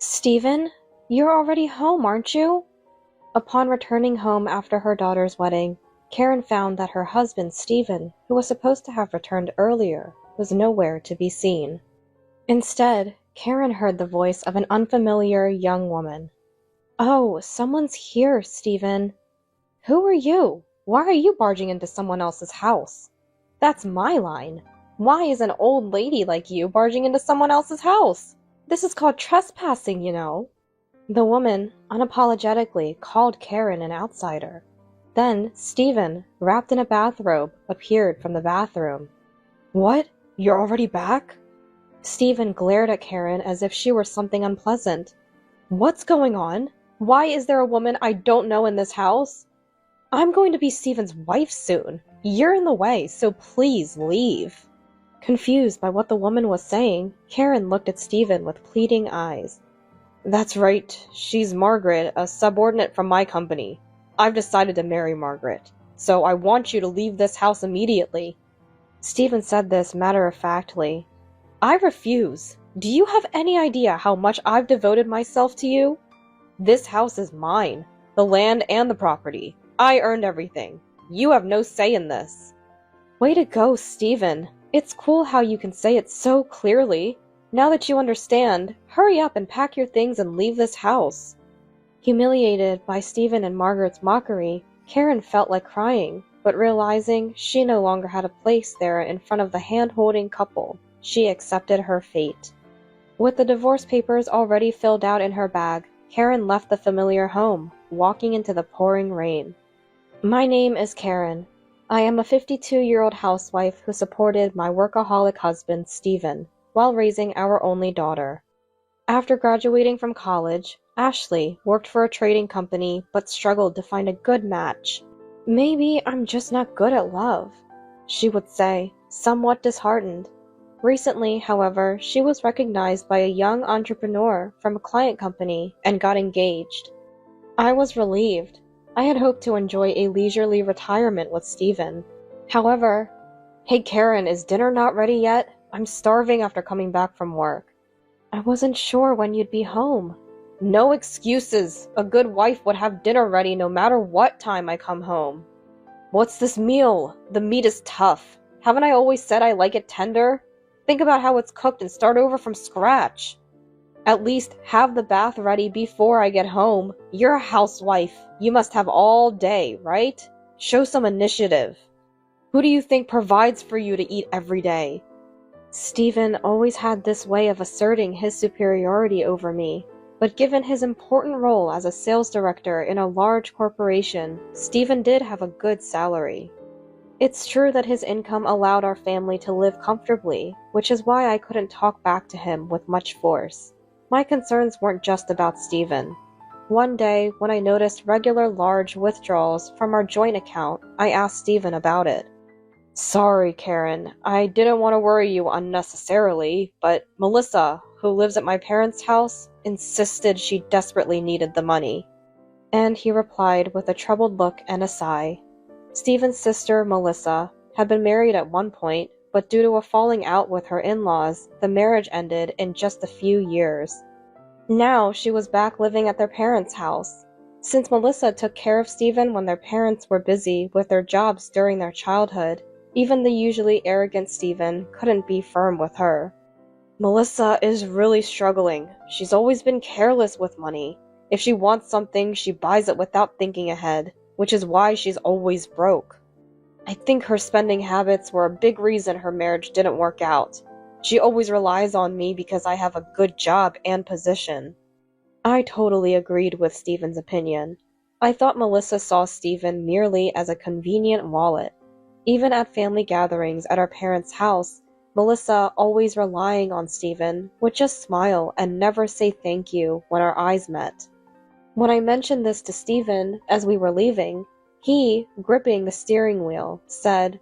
Stephen, you're already home, aren't you? Upon returning home after her daughter's wedding, Karen found that her husband, Stephen, who was supposed to have returned earlier, was nowhere to be seen. Instead, Karen heard the voice of an unfamiliar young woman. "Oh, someone's here, Stephen." "Who are you? Why are you barging into someone else's house?" "That's my line. Why is an old lady like you barging into someone else's house? This is called trespassing, you know." The woman unapologetically called Karen an outsider. Then Stephen, wrapped in a bathrobe, appeared from the bathroom. "What? You're already back?" Stephen glared at Karen as if she were something unpleasant. "What's going on? Why is there a woman I don't know in this house?" "I'm going to be Stephen's wife soon. You're in the way, so please leave." Confused by what the woman was saying, Karen looked at Stephen with pleading eyes. "That's right. She's Margaret, a subordinate from my company. I've decided to marry Margaret, so I want you to leave this house immediately." Stephen said this matter-of-factly. "I refuse. Do you have any idea how much I've devoted myself to you? This house is mine, the land and the property. I earned everything. You have no say in this." Way to go, Stephen. It's cool how you can say it so clearly. Now that you understand, hurry up and pack your things and leave this house. Humiliated by Stephen and Margaret's mockery, Karen felt like crying, but realizing she no longer had a place there in front of the hand-holding couple, she accepted her fate. With the divorce papers already filled out in her bag, Karen left the familiar home, walking into the pouring rain. My name is Karen. I am a 52-year-old housewife who supported my workaholic husband, Stephen, while raising our only daughter. After graduating from college, Ashley worked for a trading company but struggled to find a good match. "Maybe I'm just not good at love," she would say, somewhat disheartened. Recently, however, she was recognized by a young entrepreneur from a client company and got engaged. I was relieved. I had hoped to enjoy a leisurely retirement with Stephen. However, "Hey Karen, is dinner not ready yet? I'm starving after coming back from work." "I wasn't sure when you'd be home." "No excuses. A good wife would have dinner ready no matter what time I come home." "What's this meal? The meat is tough. Haven't I always said I like it tender? Think about how it's cooked and start over from scratch." "At least have the bath ready before I get home. You're a housewife. You must have all day, right? Show some initiative. Who do you think provides for you to eat every day?" Stephen always had this way of asserting his superiority over me, but given his important role as a sales director in a large corporation, Stephen did have a good salary. It's true that his income allowed our family to live comfortably, which is why I couldn't talk back to him with much force. My concerns weren't just about Stephen. One day, when I noticed regular large withdrawals from our joint account, I asked Stephen about it. "Sorry, Karen. I didn't want to worry you unnecessarily, but Melissa, who lives at my parents' house, insisted she desperately needed the money." And he replied with a troubled look and a sigh. Stephen's sister, Melissa, had been married at one point, but due to a falling out with her in-laws, the marriage ended in just a few years. Now she was back living at their parents' house. Since Melissa took care of Stephen when their parents were busy with their jobs during their childhood, even the usually arrogant Stephen couldn't be firm with her. "Melissa is really struggling. She's always been careless with money. If she wants something, she buys it without thinking ahead, which is why she's always broke. I think her spending habits were a big reason her marriage didn't work out. She always relies on me because I have a good job and position." I totally agreed with Stephen's opinion. I thought Melissa saw Stephen merely as a convenient wallet. Even at family gatherings at our parents' house, Melissa, always relying on Stephen, would just smile and never say thank you when our eyes met. When I mentioned this to Stephen as we were leaving, he, gripping the steering wheel, said,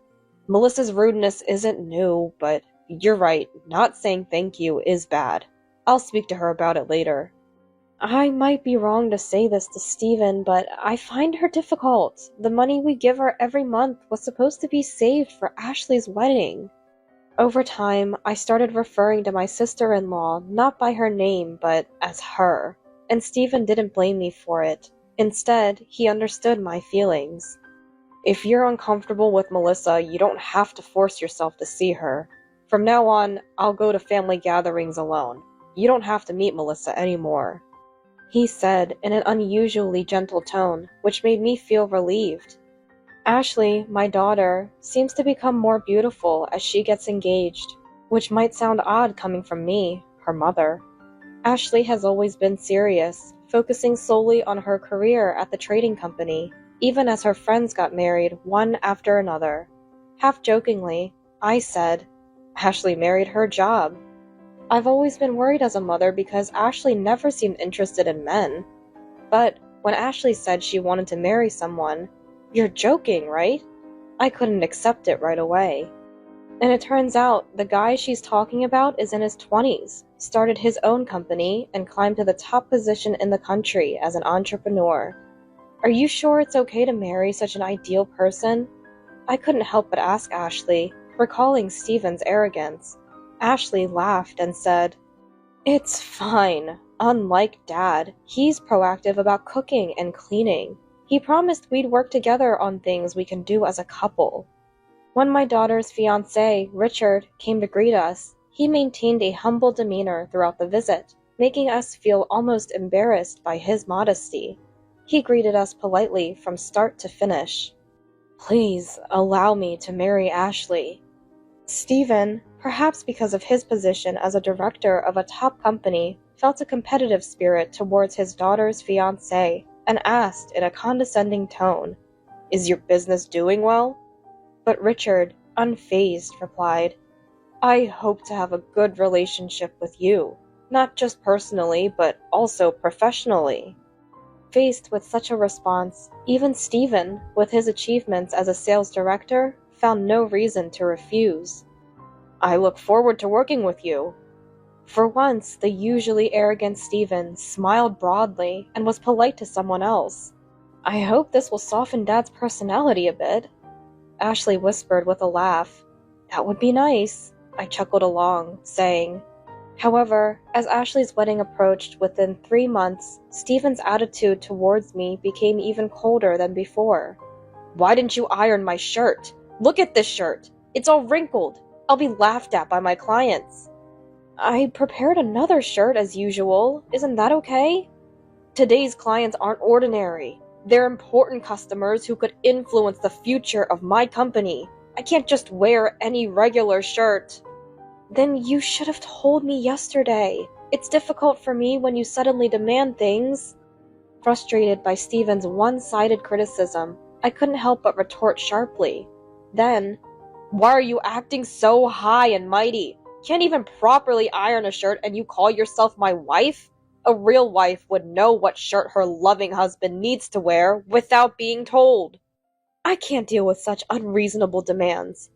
"Melissa's rudeness isn't new, but you're right, not saying thank you is bad. I'll speak to her about it later." I might be wrong to say this to Stephen, but I find her difficult. The money we give her every month was supposed to be saved for Ashley's wedding. Over time, I started referring to my sister-in-law not by her name but as her, and Stephen didn't blame me for it. Instead, he understood my feelings. If you're uncomfortable with Melissa, you don't have to force yourself to see her. From now on, I'll go to family gatherings alone. You don't have to meet Melissa anymore, he said in an unusually gentle tone, which made me feel relieved. Ashley, my daughter, seems to become more beautiful as she gets engaged, which might sound odd coming from me, her mother. Ashley has always been serious, focusing solely on her career at the trading company, even as her friends got married one after another. Half jokingly, I said, Ashley married her job. I've always been worried as a mother because Ashley never seemed interested in men. But when Ashley said she wanted to marry someone, you're joking, right? I couldn't accept it right away. And it turns out the guy she's talking about is in his 20s, started his own company, and climbed to the top position in the country as an entrepreneur. Are you sure it's okay to marry such an ideal person? I couldn't help but ask Ashley, recalling Stephen's arrogance. Ashley laughed and said, It's fine. Unlike Dad, he's proactive about cooking and cleaning. He promised we'd work together on things we can do as a couple. When my daughter's fiancé, Richard, came to greet us, he maintained a humble demeanor throughout the visit, making us feel almost embarrassed by his modesty. He greeted us politely from start to finish. Please allow me to marry Ashley. Stephen, perhaps because of his position as a director of a top company, felt a competitive spirit towards his daughter's fiancé and asked in a condescending tone, Is your business doing well? But Richard, unfazed, replied, I hope to have a good relationship with you, not just personally, but also professionally. Faced with such a response, even Stephen, with his achievements as a sales director, found no reason to refuse. I look forward to working with you. For once, the usually arrogant Stephen smiled broadly and was polite to someone else. I hope this will soften Dad's personality a bit, Ashley whispered with a laugh. That would be nice, I chuckled along, saying. However, as Ashley's wedding approached within 3 months, Stephen's attitude towards me became even colder than before. Why didn't you iron my shirt? Look at this shirt. It's all wrinkled. I'll be laughed at by my clients. I prepared another shirt as usual. Isn't that okay? Today's clients aren't ordinary. They're important customers who could influence the future of my company. I can't just wear any regular shirt. Then you should have told me yesterday. It's difficult for me when you suddenly demand things. Frustrated by Stephen's one-sided criticism, I couldn't help but retort sharply. Then, why are you acting so high and mighty? Can't even properly iron a shirt and you call yourself my wife? A real wife would know what shirt her loving husband needs to wear without being told. I can't deal with such unreasonable demands.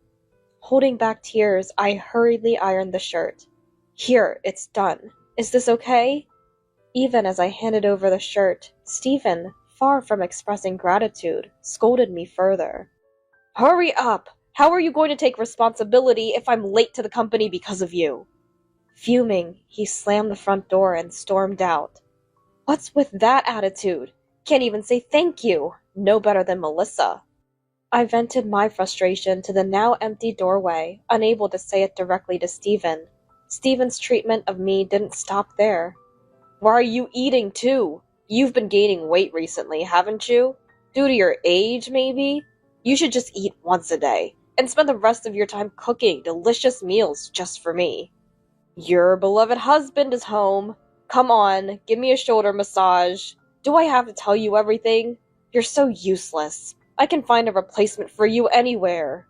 Holding back tears, I hurriedly ironed the shirt. Here, it's done. Is this okay? Even as I handed over the shirt, Stephen, far from expressing gratitude, scolded me further. Hurry up! How are you going to take responsibility if I'm late to the company because of you? Fuming, he slammed the front door and stormed out. What's with that attitude? Can't even say thank you. No better than Melissa. I vented my frustration to the now empty doorway, unable to say it directly to Stephen. Stephen's treatment of me didn't stop there. Why are you eating too? You've been gaining weight recently, haven't you? Due to your age, maybe? You should just eat once a day, and spend the rest of your time cooking delicious meals just for me. Your beloved husband is home. Come on, give me a shoulder massage. Do I have to tell you everything? You're so useless. I can find a replacement for you anywhere.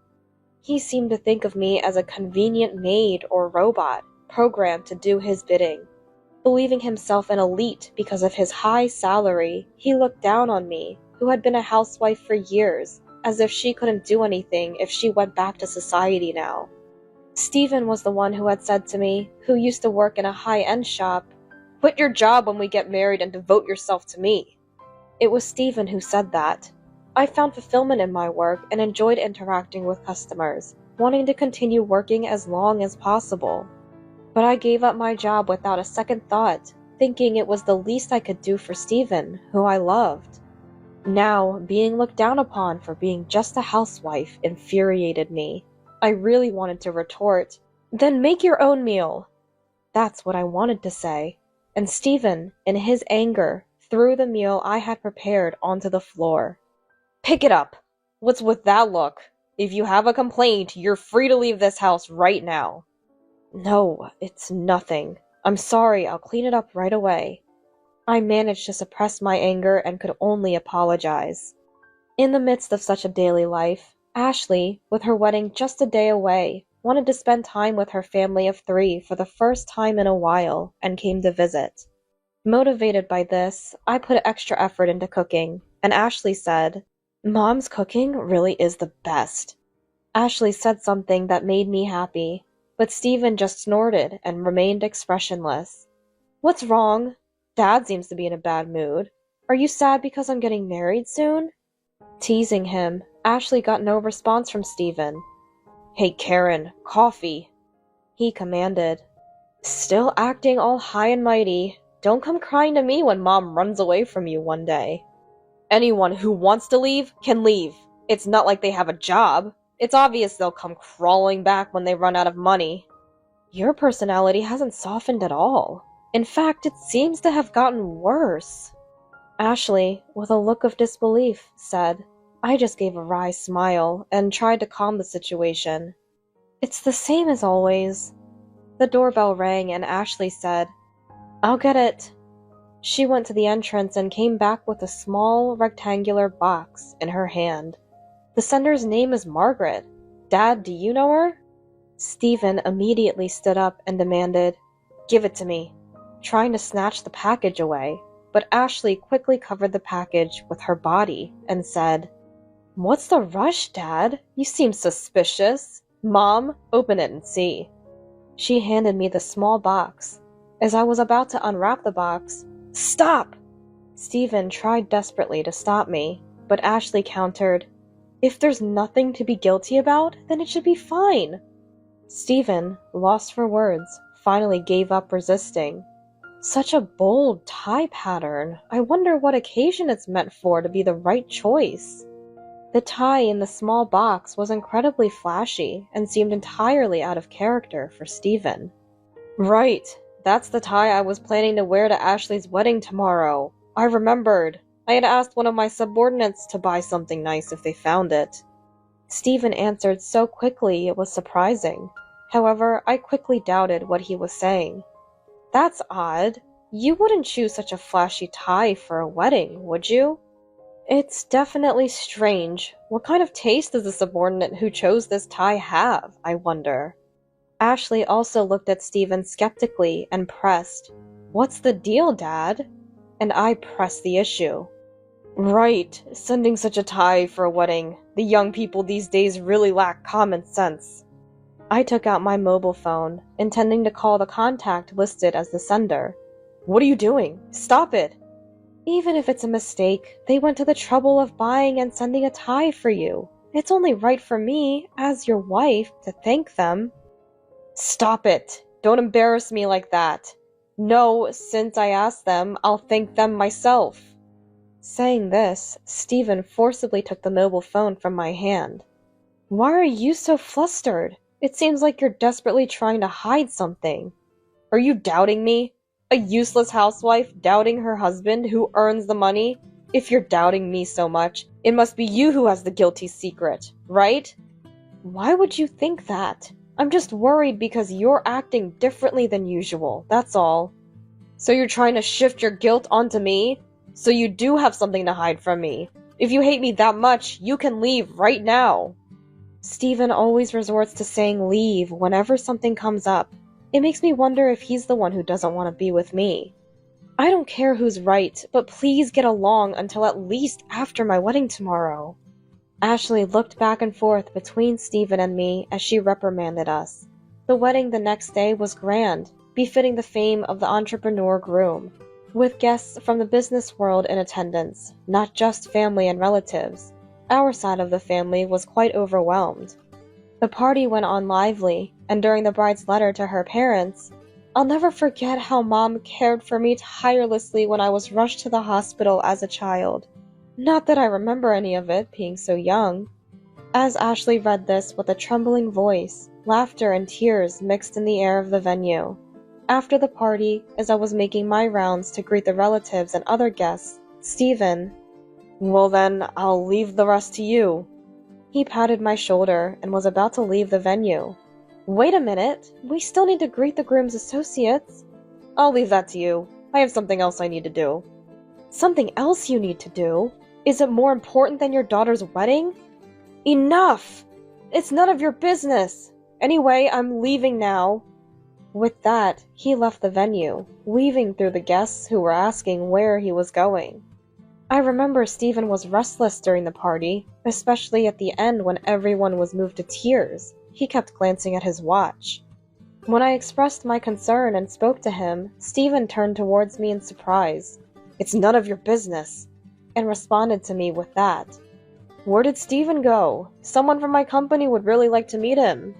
He seemed to think of me as a convenient maid or robot, programmed to do his bidding. Believing himself an elite because of his high salary, he looked down on me, who had been a housewife for years, as if she couldn't do anything if she went back to society now. Stephen was the one who had said to me, who used to work in a high-end shop, Quit your job when we get married and devote yourself to me. It was Stephen who said that. I found fulfillment in my work and enjoyed interacting with customers, wanting to continue working as long as possible. But I gave up my job without a second thought, thinking it was the least I could do for Stephen, who I loved. Now, being looked down upon for being just a housewife infuriated me. I really wanted to retort, "Then make your own meal." That's what I wanted to say. And Stephen, in his anger, threw the meal I had prepared onto the floor. "Pick it up! What's with that look? If you have a complaint, you're free to leave this house right now." "No, it's nothing. I'm sorry, I'll clean it up right away." I managed to suppress my anger and could only apologize. In the midst of such a daily life, Ashley, with her wedding just a day away, wanted to spend time with her family of 3 for the first time in a while and came to visit. Motivated by this, I put extra effort into cooking, and Ashley said, "Mom's cooking really is the best." Ashley said something that made me happy, but Stephen just snorted and remained expressionless. "What's wrong? Dad seems to be in a bad mood. Are you sad because I'm getting married soon?" Teasing him, Ashley got no response from Stephen. "Hey Karen, coffee," he commanded. "Still acting all high and mighty. Don't come crying to me when Mom runs away from you one day." "Anyone who wants to leave can leave. It's not like they have a job. It's obvious they'll come crawling back when they run out of money." "Your personality hasn't softened at all. In fact, it seems to have gotten worse." Ashley, with a look of disbelief, said. I just gave a wry smile and tried to calm the situation. "It's the same as always." The doorbell rang and Ashley said, "I'll get it." She went to the entrance and came back with a small rectangular box in her hand. "The sender's name is Margaret. Dad, do you know her?" Stephen immediately stood up and demanded, "Give it to me," trying to snatch the package away, but Ashley quickly covered the package with her body and said, "What's the rush, Dad? You seem suspicious. Mom, open it and see." She handed me the small box. As I was about to unwrap the box, "Stop!" Stephen tried desperately to stop me, but Ashley countered, "If there's nothing to be guilty about, then it should be fine." Stephen, lost for words, finally gave up resisting. Such a bold tie pattern. I wonder what occasion it's meant for to be the right choice. The tie in the small box was incredibly flashy and seemed entirely out of character for Stephen. "Right, that's the tie I was planning to wear to Ashley's wedding tomorrow. I remembered. I had asked one of my subordinates to buy something nice if they found it." Stephen answered so quickly it was surprising. However, I quickly doubted what he was saying. "That's odd. You wouldn't choose such a flashy tie for a wedding, would you?" "It's definitely strange. What kind of taste does the subordinate who chose this tie have, I wonder?" Ashley also looked at Stephen skeptically and pressed, "What's the deal, Dad?" And I pressed the issue. "Right, sending such a tie for a wedding. The young people these days really lack common sense." I took out my mobile phone, intending to call the contact listed as the sender. "What are you doing? Stop it!" "Even if it's a mistake, they went to the trouble of buying and sending a tie for you. It's only right for me, as your wife, to thank them." "Stop it! Don't embarrass me like that. No, since I asked them, I'll thank them myself." Saying this, Stephen forcibly took the mobile phone from my hand. "Why are you so flustered? It seems like you're desperately trying to hide something." "Are you doubting me? A useless housewife doubting her husband who earns the money? If you're doubting me so much, it must be you who has the guilty secret, right?" "Why would you think that? I'm just worried because you're acting differently than usual, that's all." "So you're trying to shift your guilt onto me? So you do have something to hide from me. If you hate me that much, you can leave right now." Stephen always resorts to saying leave whenever something comes up. It makes me wonder if he's the one who doesn't want to be with me. I don't care who's right, but please get along until at least after my wedding tomorrow. Ashley looked back and forth between Stephen and me as she reprimanded us. The wedding the next day was grand, befitting the fame of the entrepreneur groom, with guests from the business world in attendance, not just family and relatives. Our side of the family was quite overwhelmed. The party went on lively, and during the bride's letter to her parents, I'll never forget how Mom cared for me tirelessly when I was rushed to the hospital as a child. Not that I remember any of it, being so young. As Ashley read this with a trembling voice, laughter and tears mixed in the air of the venue. After the party, as I was making my rounds to greet the relatives and other guests, Stephen, "Well then, I'll leave the rest to you." He patted my shoulder and was about to leave the venue. "Wait a minute, we still need to greet the groom's associates." "I'll leave that to you. I have something else I need to do." "Something else you need to do? Is it more important than your daughter's wedding?" "Enough! It's none of your business! Anyway, I'm leaving now." With that, he left the venue, weaving through the guests who were asking where he was going. I remember Stephen was restless during the party, especially at the end when everyone was moved to tears. He kept glancing at his watch. When I expressed my concern and spoke to him, Stephen turned towards me in surprise. "It's none of your business," and responded to me with that. "Where did Stephen go? Someone from my company would really like to meet him."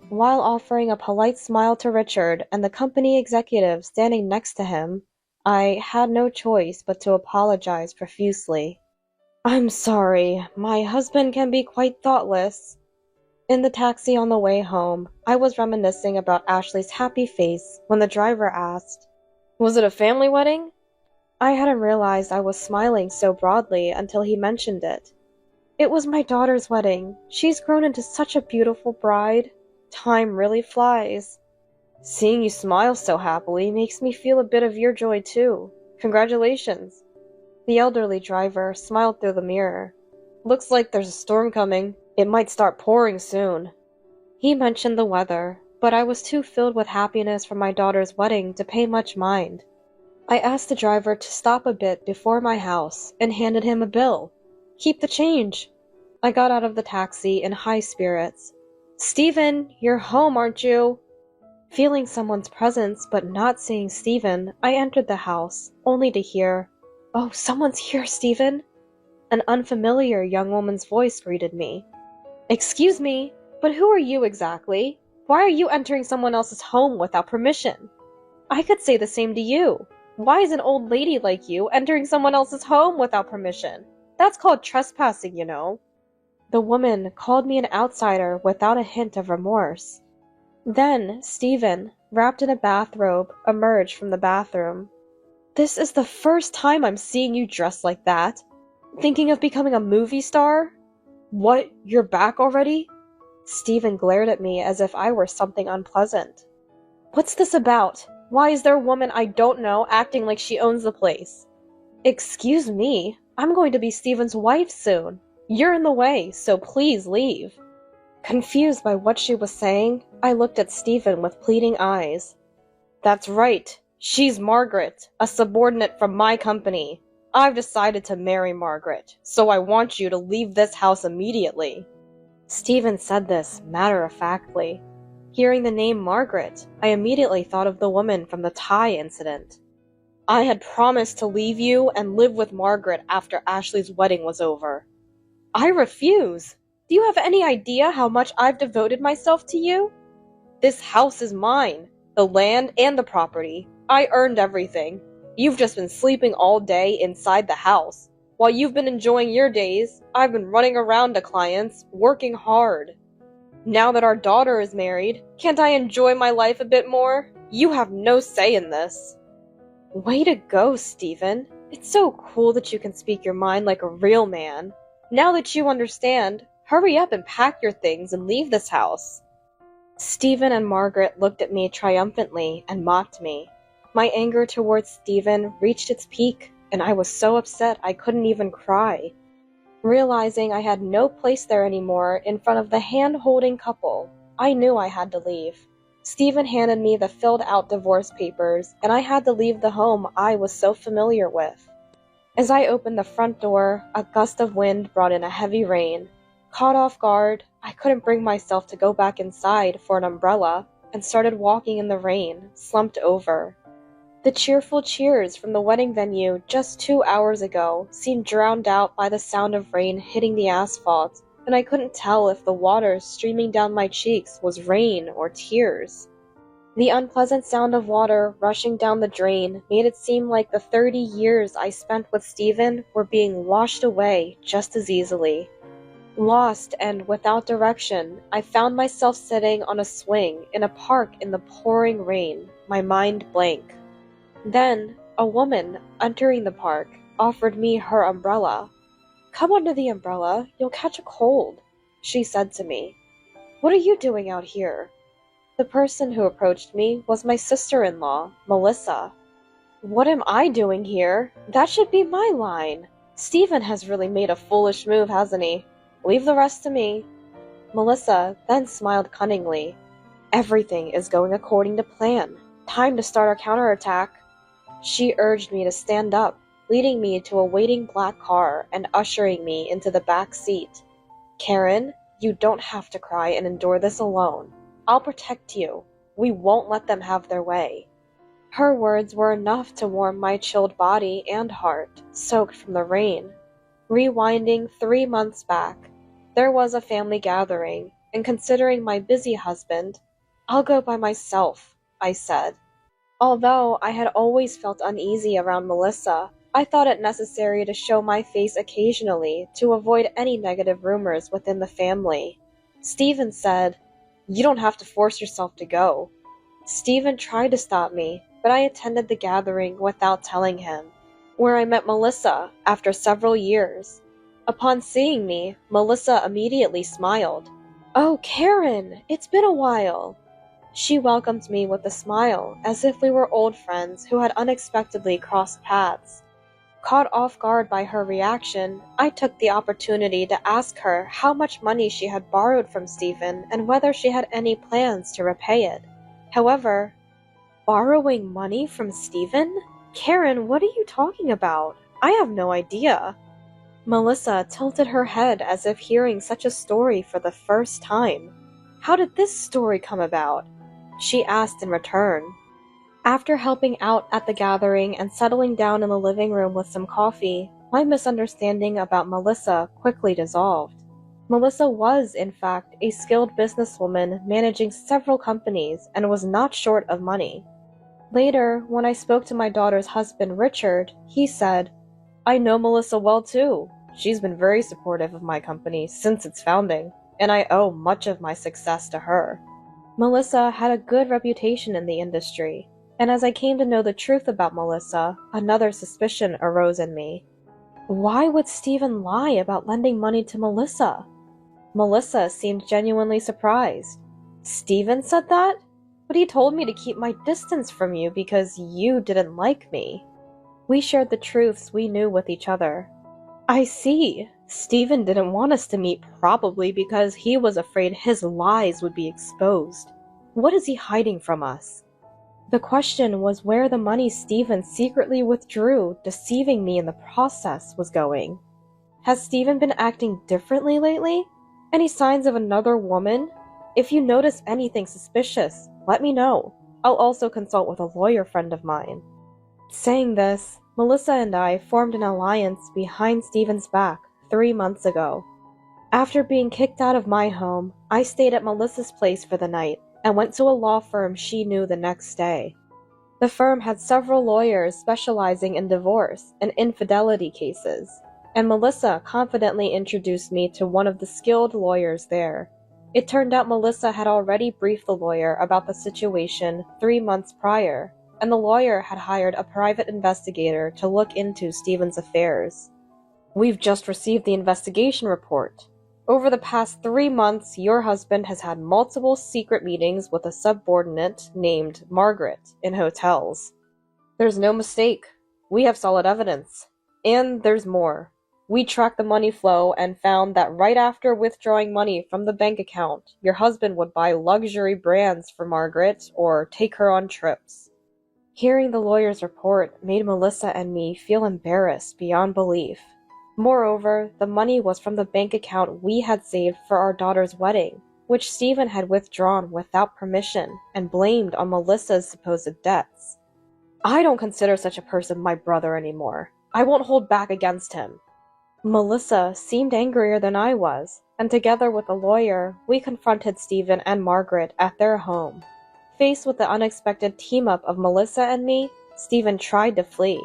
While offering a polite smile to Richard and the company executive standing next to him, I had no choice but to apologize profusely. "I'm sorry, my husband can be quite thoughtless." In the taxi on the way home, I was reminiscing about Ashley's happy face when the driver asked, "Was it a family wedding?" I hadn't realized I was smiling so broadly until he mentioned it. "It was my daughter's wedding. She's grown into such a beautiful bride. Time really flies." "Seeing you smile so happily makes me feel a bit of your joy too. Congratulations." The elderly driver smiled through the mirror. "Looks like there's a storm coming. It might start pouring soon." He mentioned the weather, but I was too filled with happiness for my daughter's wedding to pay much mind. I asked the driver to stop a bit before my house and handed him a bill. "Keep the change." I got out of the taxi in high spirits. "Stephen, you're home, aren't you?" Feeling someone's presence but not seeing Stephen, I entered the house, only to hear, "Oh, someone's here, Stephen." An unfamiliar young woman's voice greeted me. "Excuse me, but who are you exactly? Why are you entering someone else's home without permission?" I could say the same to you. Why is an old lady like you entering someone else's home without permission? That's called trespassing, you know. The woman called me an outsider without a hint of remorse. Then Stephen, wrapped in a bathrobe, emerged from the bathroom. "This is the first time I'm seeing you dressed like that. Thinking of becoming a movie star?" "What, you're back already?" Stephen glared at me as if I were something unpleasant. "What's this about? Why is there a woman I don't know acting like she owns the place?" "Excuse me, I'm going to be Stephen's wife soon. You're in the way, so please leave." Confused by what she was saying, I looked at Stephen with pleading eyes. "That's right. She's Margaret, a subordinate from my company. I've decided to marry Margaret, so I want you to leave this house immediately." Stephen said this matter-of-factly. Hearing the name Margaret, I immediately thought of the woman from the tie incident. "I had promised to leave you and live with Margaret after Ashley's wedding was over." "I refuse! Do you have any idea how much I've devoted myself to you? This house is mine, the land and the property. I earned everything. You've just been sleeping all day inside the house. While you've been enjoying your days, I've been running around to clients, working hard. Now that our daughter is married, can't I enjoy my life a bit more? You have no say in this." Way to go, Stephen. It's so cool that you can speak your mind like a real man. Now that you understand, hurry up and pack your things and leave this house. Stephen and Margaret looked at me triumphantly and mocked me. My anger towards Stephen reached its peak, and I was so upset I couldn't even cry. Realizing I had no place there anymore in front of the hand-holding couple, I knew I had to leave. Stephen handed me the filled-out divorce papers, and I had to leave the home I was so familiar with. As I opened the front door, a gust of wind brought in a heavy rain. Caught off guard, I couldn't bring myself to go back inside for an umbrella, and started walking in the rain, slumped over. The cheerful cheers from the wedding venue just 2 hours ago seemed drowned out by the sound of rain hitting the asphalt and I couldn't tell if the water streaming down my cheeks was rain or tears. The unpleasant sound of water rushing down the drain made it seem like the 30 years I spent with Stephen were being washed away just as easily. Lost and without direction, I found myself sitting on a swing in a park in the pouring rain, my mind blank. Then, a woman, entering the park, offered me her umbrella. "Come under the umbrella, you'll catch a cold," she said to me. "What are you doing out here?" The person who approached me was my sister-in-law, Melissa. "What am I doing here? That should be my line. Stephen has really made a foolish move, hasn't he? Leave the rest to me." Melissa then smiled cunningly. "Everything is going according to plan. Time to start our counterattack." She urged me to stand up, leading me to a waiting black car and ushering me into the back seat. "Karen, you don't have to cry and endure this alone. I'll protect you. We won't let them have their way." Her words were enough to warm my chilled body and heart, soaked from the rain. Rewinding 3 months back, there was a family gathering, and considering my busy husband, "I'll go by myself," I said. Although I had always felt uneasy around Melissa, I thought it necessary to show my face occasionally to avoid any negative rumors within the family. Stephen said, "You don't have to force yourself to go." Stephen tried to stop me, but I attended the gathering without telling him, where I met Melissa after several years. Upon seeing me, Melissa immediately smiled. "Oh, Karen, it's been a while." She welcomed me with a smile, as if we were old friends who had unexpectedly crossed paths. Caught off guard by her reaction, I took the opportunity to ask her how much money she had borrowed from Stephen and whether she had any plans to repay it. However, borrowing money from Stephen? Karen, what are you talking about? I have no idea. Melissa tilted her head as if hearing such a story for the first time. How did this story come about? She asked in return. After helping out at the gathering and settling down in the living room with some coffee, my misunderstanding about Melissa quickly dissolved. Melissa was, in fact, a skilled businesswoman managing several companies and was not short of money. Later, when I spoke to my daughter's husband, Richard, he said, "I know Melissa well too. She's been very supportive of my company since its founding, and I owe much of my success to her." Melissa had a good reputation in the industry, and as I came to know the truth about Melissa, another suspicion arose in me. Why would Stephen lie about lending money to Melissa? Melissa seemed genuinely surprised. "Stephen said that? But he told me to keep my distance from you because you didn't like me." We shared the truths we knew with each other. "I see. Stephen didn't want us to meet probably because he was afraid his lies would be exposed. What is he hiding from us?" The question was where the money Stephen secretly withdrew, deceiving me in the process, was going. Has Stephen been acting differently lately? Any signs of another woman? If you notice anything suspicious, let me know. I'll also consult with a lawyer friend of mine. Saying this, Melissa and I formed an alliance behind Stephen's back 3 months ago. After being kicked out of my home, I stayed at Melissa's place for the night and went to a law firm she knew the next day. The firm had several lawyers specializing in divorce and infidelity cases, and Melissa confidently introduced me to one of the skilled lawyers there. It turned out Melissa had already briefed the lawyer about the situation 3 months prior, and the lawyer had hired a private investigator to look into Stephen's affairs. "We've just received the investigation report. Over the past 3 months, your husband has had multiple secret meetings with a subordinate named Margaret in hotels. There's no mistake. We have solid evidence. And there's more. We tracked the money flow and found that right after withdrawing money from the bank account, your husband would buy luxury brands for Margaret or take her on trips." Hearing the lawyer's report made Melissa and me feel embarrassed beyond belief. Moreover, the money was from the bank account we had saved for our daughter's wedding, which Stephen had withdrawn without permission and blamed on Melissa's supposed debts. "I don't consider such a person my brother anymore. I won't hold back against him." Melissa seemed angrier than I was. and together with a lawyer, we confronted Stephen and Margaret at their home. Faced with the unexpected team-up of Melissa and me, Stephen tried to flee.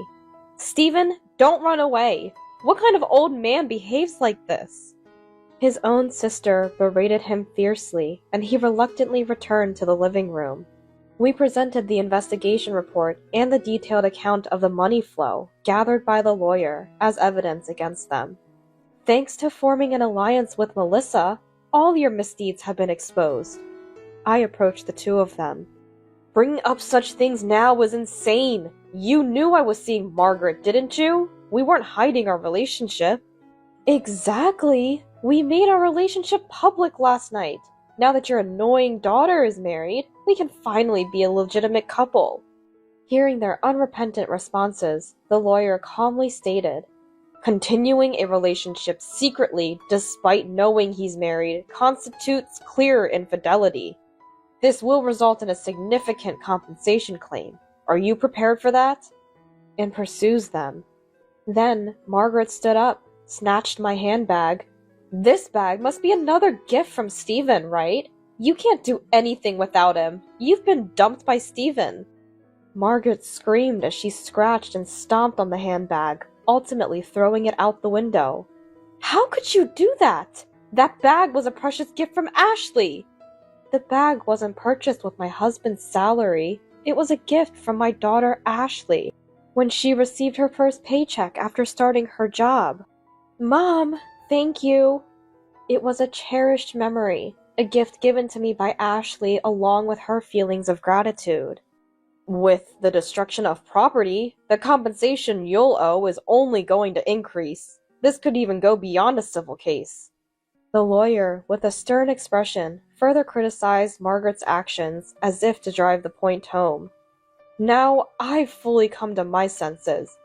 "Stephen, don't run away! What kind of old man behaves like this?" His own sister berated him fiercely, and he reluctantly returned to the living room. We presented the investigation report and the detailed account of the money flow gathered by the lawyer as evidence against them. "Thanks to forming an alliance with Melissa, all your misdeeds have been exposed." I approached the two of them. "Bringing up such things now was insane. You knew I was seeing Margaret, didn't you? We weren't hiding our relationship." "Exactly. We made our relationship public last night. Now that your annoying daughter is married, we can finally be a legitimate couple." Hearing their unrepentant responses, the lawyer calmly stated, "Continuing a relationship secretly despite knowing he's married constitutes clear infidelity. This will result in a significant compensation claim. Are you prepared for that?" And pursues them. Then Margaret stood up, snatched my handbag. "This bag must be another gift from Stephen, right? You can't do anything without him. You've been dumped by Stephen." Margaret screamed as she scratched and stomped on the handbag, ultimately throwing it out the window. "How could you do that? That bag was a precious gift from Ashley." "The bag wasn't purchased with my husband's salary. It was a gift from my daughter Ashley when she received her first paycheck after starting her job." "Mom, thank you." It was a cherished memory, a gift given to me by Ashley along with her feelings of gratitude. "With the destruction of property, the compensation you'll owe is only going to increase. This could even go beyond a civil case." The lawyer, with a stern expression, further criticized Margaret's actions as if to drive the point home. "Now I've fully come to my senses.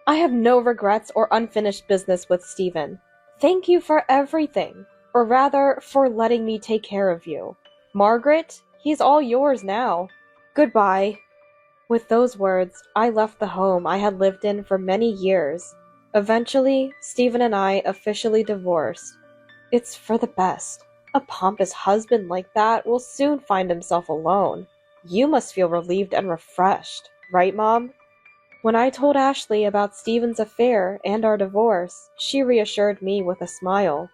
I have no regrets or unfinished business with Stephen. Thank you for everything, or rather, for letting me take care of you. Margaret, he's all yours now. Goodbye." With those words, I left the home I had lived in for many years. Eventually, Stephen and I officially divorced. It's for the best. A pompous husband like that will soon find himself alone. You must feel relieved and refreshed, right, Mom? When I told Ashley about Stephen's affair and our divorce, she reassured me with a smile.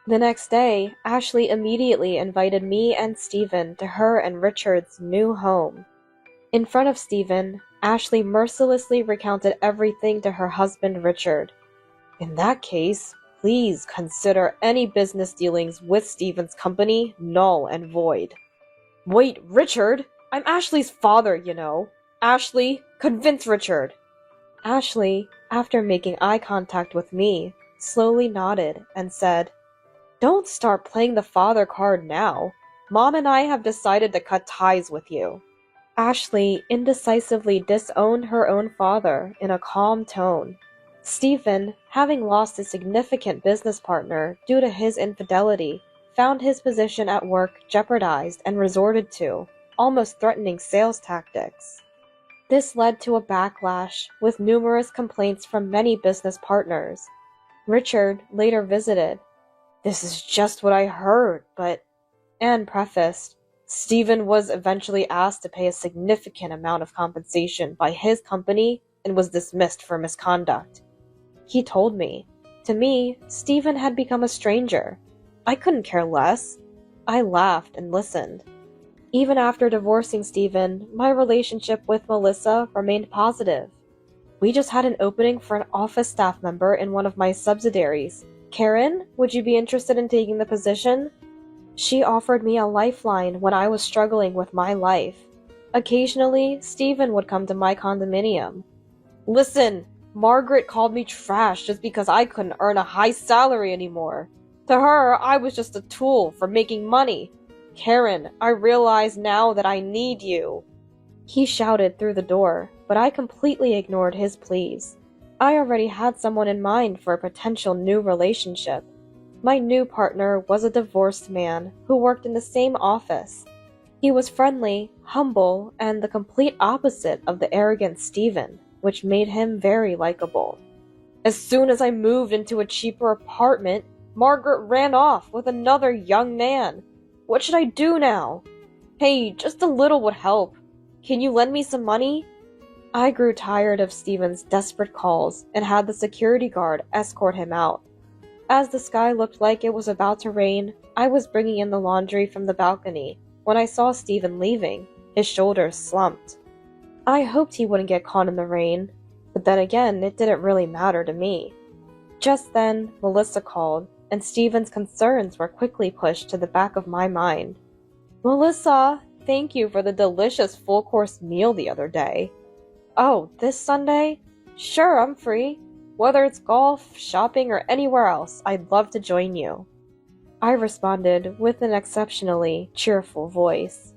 The next day, Ashley immediately invited me and Stephen to her and Richard's new home. In front of Stephen, Ashley mercilessly recounted everything to her husband Richard. "In that case, please consider any business dealings with Stephen's company null and void." "Wait, Richard! I'm Ashley's father, you know. Ashley, convince Richard." Ashley, after making eye contact with me, slowly nodded and said, "Don't start playing the father card now. Mom and I have decided to cut ties with you." Ashley indecisively disowned her own father in a calm tone. Stephen, having lost a significant business partner due to his infidelity, found his position at work jeopardized and resorted to, almost threatening sales tactics. This led to a backlash, with numerous complaints from many business partners. Richard later visited. "This is just what I heard, but..." and prefaced, "Stephen was eventually asked to pay a significant amount of compensation by his company and was dismissed for misconduct." He told me. To me, Stephen had become a stranger. I couldn't care less. I laughed and listened. Even after divorcing Stephen, my relationship with Melissa remained positive. We just had an opening for an office staff member in one of my subsidiaries. "Karen, would you be interested in taking the position?" She offered me a lifeline when I was struggling with my life. Occasionally, Stephen would come to my condominium. "Listen, Margaret called me trash just because I couldn't earn a high salary anymore. To her, I was just a tool for making money. Karen, I realize now that I need you." He shouted through the door, but I completely ignored his pleas. I already had someone in mind for a potential new relationship. My new partner was a divorced man who worked in the same office. He was friendly, humble, and the complete opposite of the arrogant Stephen, which made him very likable. "As soon as I moved into a cheaper apartment, Margaret ran off with another young man. What should I do now? Hey, just a little would help. Can you lend me some money? I grew tired of Stephen's desperate calls and had the security guard escort him out. As the sky looked like it was about to rain, I was bringing in the laundry from the balcony when I saw Stephen leaving. His shoulders slumped. I hoped he wouldn't get caught in the rain, but then again, it didn't really matter to me. Just then, Melissa called, and Stephen's concerns were quickly pushed to the back of my mind. Melissa, thank you for the delicious full-course meal the other day. Oh, this Sunday? Sure, I'm free. Whether it's golf, shopping, or anywhere else, I'd love to join you. I responded with an exceptionally cheerful voice.